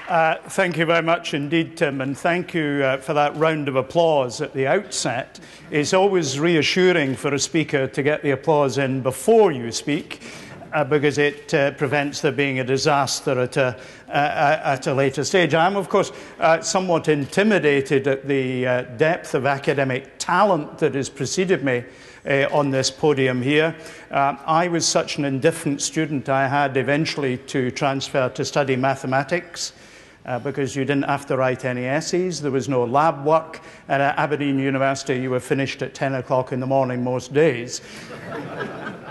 Thank you very much indeed, Tim, and thank you for that round of applause at the outset. It's always reassuring for a speaker to get the applause in before you speak, because it prevents there being a disaster at a later stage. I'm, of course, somewhat intimidated at the depth of academic talent that has preceded me on this podium here. I was such an indifferent student, I had eventually to transfer to study mathematics, because you didn't have to write any essays, there was no lab work, and at Aberdeen University you were finished at 10 o'clock in the morning most days.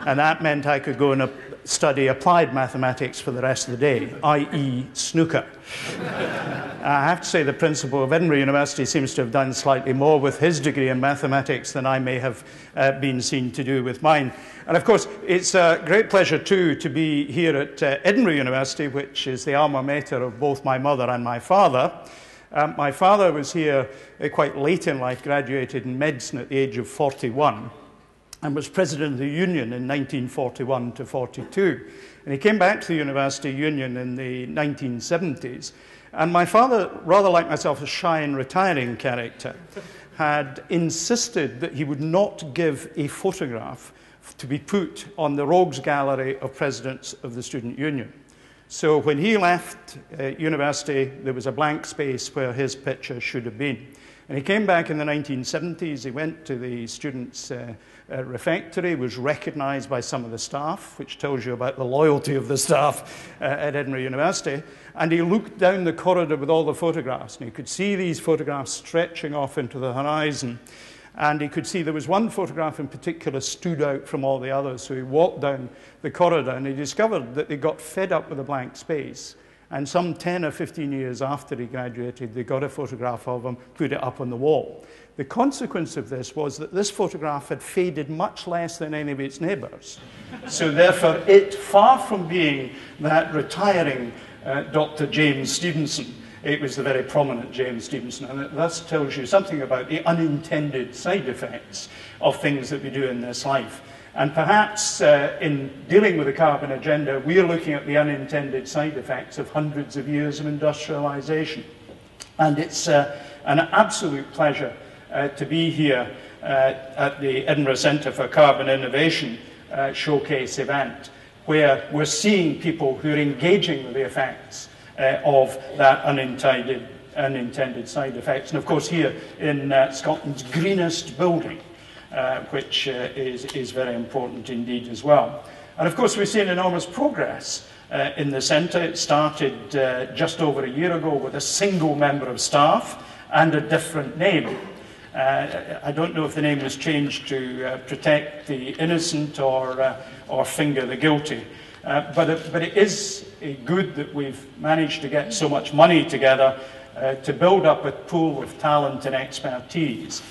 And that meant I could go and study applied mathematics for the rest of the day, i.e. snooker. I have to say the principal of Edinburgh University seems to have done slightly more with his degree in mathematics than I may have been seen to do with mine. And of course, it's a great pleasure too to be here at Edinburgh University, which is the alma mater of both my mother and my father. My father was here quite late in life, graduated in medicine at the age of 41. And was president of the union in 1941 to 42. And he came back to the University Union in the 1970s. And my father, rather like myself, a shy and retiring character, had insisted that he would not give a photograph to be put on the Rogues Gallery of Presidents of the Student Union. So when he left university, there was a blank space where his picture should have been. And he came back in the 1970s, he went to the students' refectory, was recognised by some of the staff, which tells you about the loyalty of the staff at Edinburgh University, and he looked down the corridor with all the photographs, and he could see these photographs stretching off into the horizon, and he could see there was one photograph in particular stood out from all the others, so he walked down the corridor, and he discovered that they got fed up with the blank space. And some 10 or 15 years after he graduated, they got a photograph of him, put it up on the wall. The consequence of this was that this photograph had faded much less than any of its neighbours. So therefore, it, far from being that retiring Dr. James Stevenson, it was the very prominent James Stevenson. And it thus tells you something about the unintended side effects of things that we do in this life. And perhaps in dealing with the carbon agenda, we are looking at the unintended side effects of hundreds of years of industrialization. And it's an absolute pleasure to be here at the Edinburgh Centre for Carbon Innovation Showcase event, where we're seeing people who are engaging with the effects of that unintended side effects. And of course here in Scotland's greenest building, which is very important indeed as well. And of course we've seen enormous progress in the centre. It started just over a year ago with a single member of staff and a different name. I don't know if the name was changed to protect the innocent or finger the guilty. But it is good that we've managed to get so much money together to build up a pool of talent and expertise.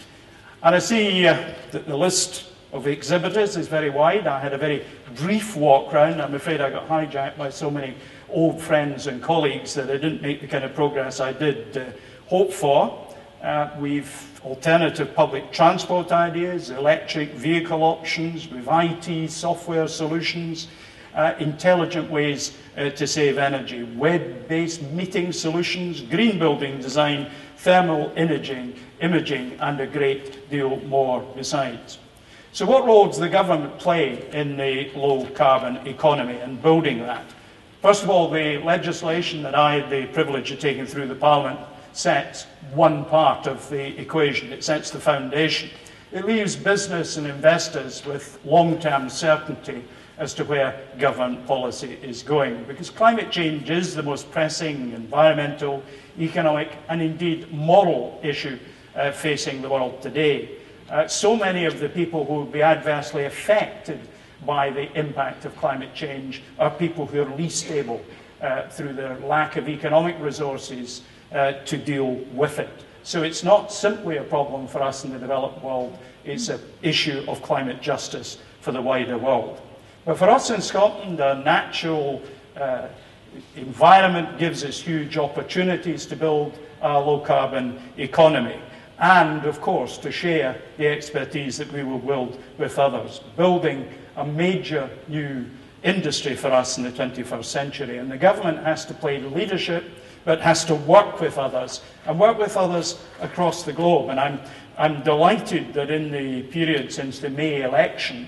And I see that the list of exhibitors is very wide. I had a very brief walk round. I'm afraid I got hijacked by so many old friends and colleagues that I didn't make the kind of progress I did hope for. We've alternative public transport ideas, electric vehicle options, with IT, software solutions, intelligent ways to save energy, web-based meeting solutions, green building design, thermal imaging, and a great deal more besides. So what role does the government play in the low-carbon economy and building that? First of all, the legislation that I had the privilege of taking through the Parliament sets one part of the equation. It sets the foundation. It leaves business and investors with long-term certainty as to where government policy is going, because climate change is the most pressing environmental, economic, and indeed moral issue facing the world today. So many of the people who will be adversely affected by the impact of climate change are people who are least able, through their lack of economic resources, to deal with it. So it's not simply a problem for us in the developed world, it's an issue of climate justice for the wider world. But for us in Scotland, our natural environment gives us huge opportunities to build a low-carbon economy and, of course, to share the expertise that we will build with others. Building a major new industry for us in the 21st century. And the government has to play leadership, but has to work with others, and work with others across the globe. And I'm delighted that in the period since the May election,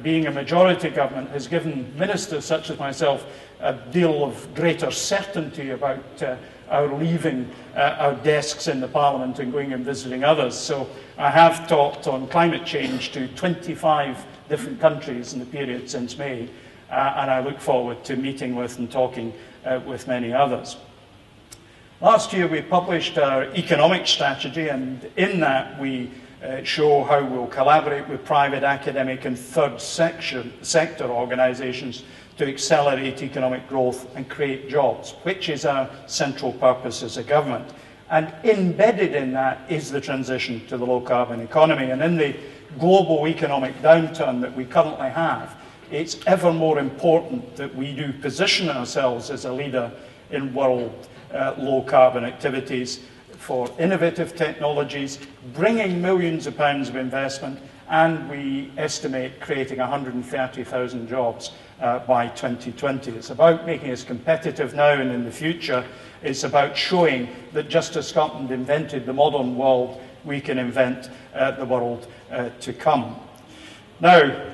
being a majority government has given ministers such as myself a deal of greater certainty about our leaving our desks in the Parliament and going and visiting others. So I have talked on climate change to 25 different countries in the period since May, and I look forward to meeting with and talking with many others. Last year we published our economic strategy, and in that we show how we'll collaborate with private, academic and third sector organisations to accelerate economic growth and create jobs, which is our central purpose as a government. And embedded in that is the transition to the low-carbon economy. And in the global economic downturn that we currently have, it's ever more important that we do position ourselves as a leader in world low-carbon activities for innovative technologies, bringing millions of pounds of investment, and we estimate creating 130,000 jobs by 2020. It's about making us competitive now and in the future. It's about showing that just as Scotland invented the modern world, we can invent the world to come. Now,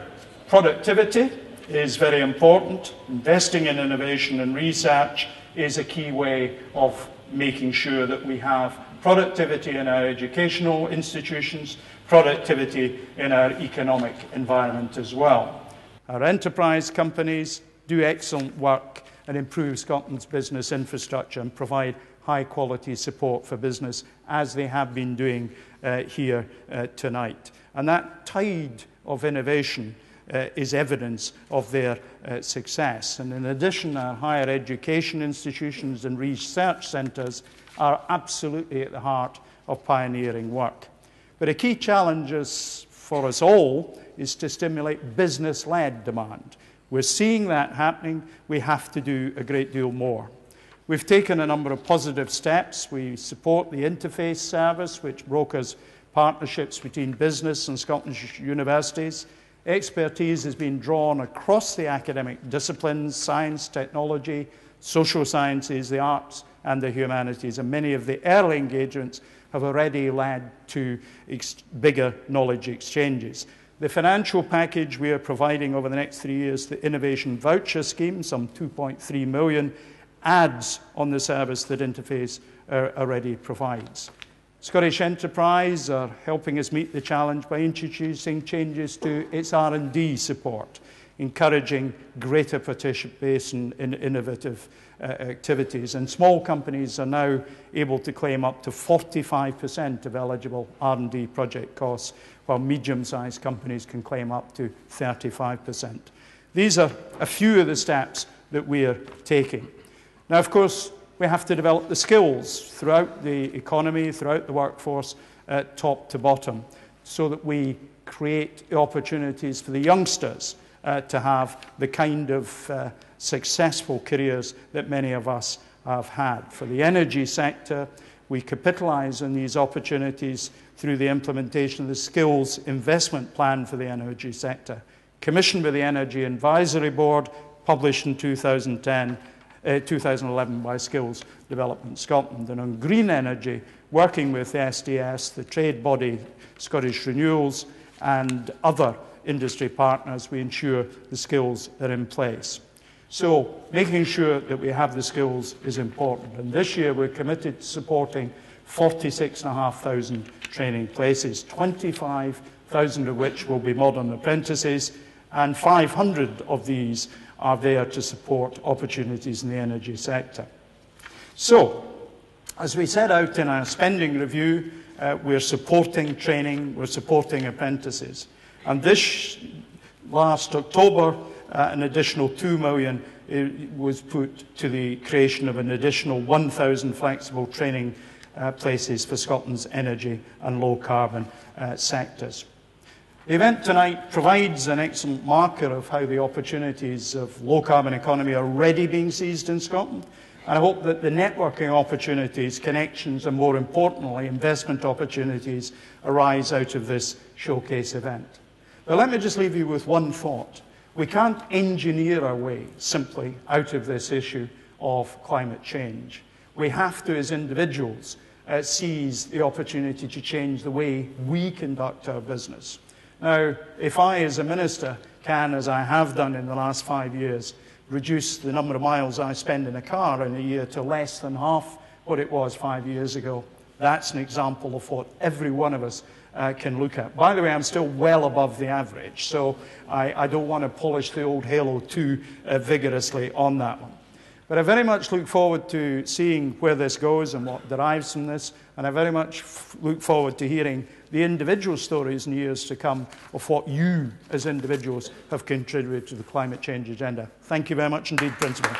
productivity is very important. Investing in innovation and research is a key way of making sure that we have productivity in our educational institutions, productivity in our economic environment as well. Our enterprise companies do excellent work and improve Scotland's business infrastructure and provide high-quality support for business, as they have been doing here tonight. And that tide of innovation is evidence of their success. And in addition, our higher education institutions and research centres are absolutely at the heart of pioneering work. But a key challenge for us all is to stimulate business-led demand. We're seeing that happening. We have to do a great deal more. We've taken a number of positive steps. We support the Interface Service, which brokers partnerships between business and Scottish universities. Expertise has been drawn across the academic disciplines, science, technology, social sciences, the arts and the humanities, and many of the early engagements have already led to bigger knowledge exchanges. The financial package we are providing over the next 3 years, the Innovation Voucher Scheme, some 2.3 million, adds on the service that Interface already provides. Scottish Enterprise are helping us meet the challenge by introducing changes to its R&D support, encouraging greater participation in innovative activities. And small companies are now able to claim up to 45% of eligible R&D project costs, while medium-sized companies can claim up to 35%. These are a few of the steps that we are taking. Now, of course, we have to develop the skills throughout the economy, throughout the workforce, top to bottom, so that we create opportunities for the youngsters to have the kind of successful careers that many of us have had. For the energy sector, we capitalise on these opportunities through the implementation of the Skills Investment Plan for the energy sector, commissioned by the Energy Advisory Board, published in 2011 by Skills Development Scotland. And on green energy, working with the SDS, the trade body Scottish Renewables, and other industry partners, we ensure the skills are in place. So making sure that we have the skills is important. And this year we're committed to supporting 46,500 training places, 25,000 of which will be modern apprentices, and 500 of these are there to support opportunities in the energy sector. So, as we set out in our spending review, we're supporting training, we're supporting apprentices. And this last October, an additional 2 million was put to the creation of an additional 1,000 flexible training places for Scotland's energy and low-carbon sectors. The event tonight provides an excellent marker of how the opportunities of low-carbon economy are already being seized in Scotland. And I hope that the networking opportunities, connections, and more importantly, investment opportunities arise out of this showcase event. But let me just leave you with one thought. We can't engineer our way simply out of this issue of climate change. We have to, as individuals, seize the opportunity to change the way we conduct our business. Now, if I, as a minister, can, as I have done in the last 5 years, reduce the number of miles I spend in a car in a year to less than half what it was 5 years ago, that's an example of what every one of us can look at. By the way, I'm still well above the average, so I don't want to polish the old halo too vigorously on that one. But I very much look forward to seeing where this goes and what derives from this, and I very much look forward to hearing the individual stories in years to come of what you, as individuals, have contributed to the climate change agenda. Thank you very much indeed, Principal.